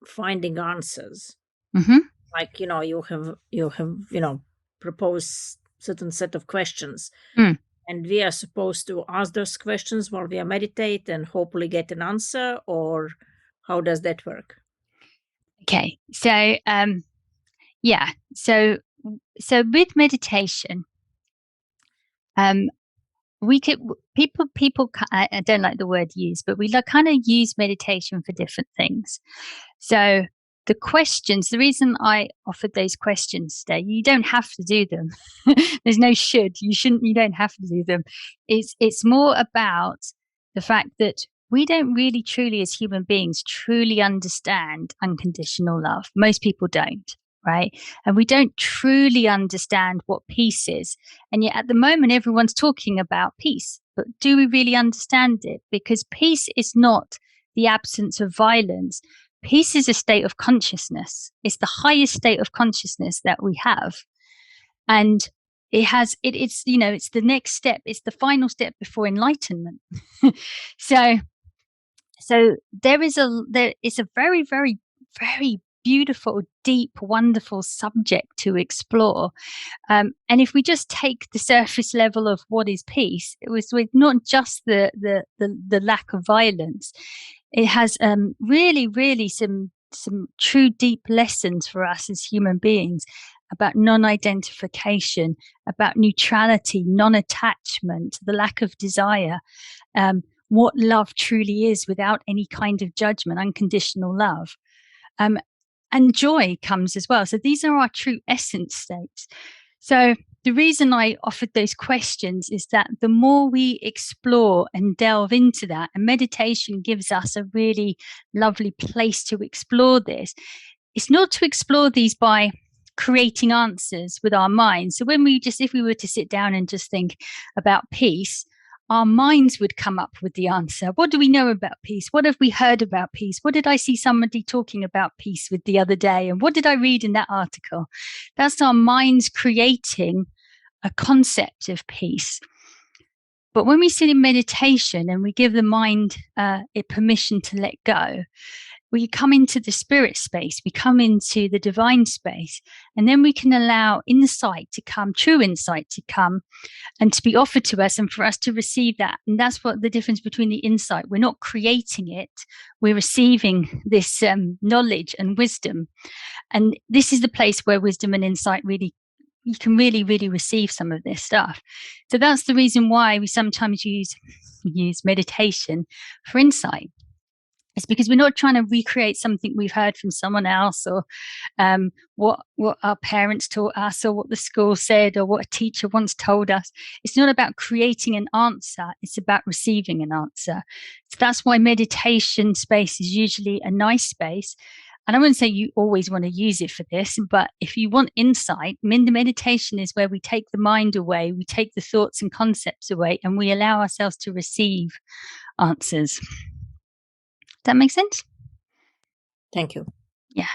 finding answers. Mm-hmm. Like, you have proposed certain set of questions, Mm. and we are supposed to ask those questions while we are meditate and hopefully get an answer, or how does that work? Okay. So, yeah. So with meditation, um, we could people. I don't like the word use, but we kind of use meditation for different things. So the questions, the reason I offered those questions today, you don't have to do them. There's no should. You shouldn't. You don't have to do them. It's more about the fact that we don't really truly, as human beings, truly understand unconditional love. Most people don't, right? And we don't truly understand what peace is. And yet, at the moment, everyone's talking about peace. But do we really understand it? Because peace is not the absence of violence. Peace is a state of consciousness. It's the highest state of consciousness that we have. And it's the next step. It's the final step before enlightenment. so it's a very, very, very beautiful, deep, wonderful subject to explore. And if we just take the surface level of what is peace, it was with not just the lack of violence. It has really, really some true deep lessons for us as human beings about non-identification, about neutrality, non-attachment, the lack of desire, what love truly is without any kind of judgment, unconditional love. And joy comes as well. So these are our true essence states. So the reason I offered those questions is that the more we explore and delve into that, and meditation gives us a really lovely place to explore this, it's not to explore these by creating answers with our minds. So if we were to sit down and just think about peace, our minds would come up with the answer. What do we know about peace? What have we heard about peace? What did I see somebody talking about peace with the other day? And what did I read in that article? That's our minds creating a concept of peace. But when we sit in meditation and we give the mind it permission to let go, we come into the spirit space, we come into the divine space, and then we can allow insight to come, true insight to come, and to be offered to us, and for us to receive that. And that's what the difference between the insight. We're not creating it, we're receiving this knowledge and wisdom. And this is the place where wisdom and insight really, you can really, really receive some of this stuff. So that's the reason why we sometimes use meditation for insight. It's because we're not trying to recreate something we've heard from someone else, or what our parents taught us, or what the school said, or what a teacher once told us. It's not about creating an answer. It's about receiving an answer. So that's why meditation space is usually a nice space. And I wouldn't say you always want to use it for this, but if you want insight, meditation is where we take the mind away, we take the thoughts and concepts away, and we allow ourselves to receive answers. That makes sense? Thank you. Yeah.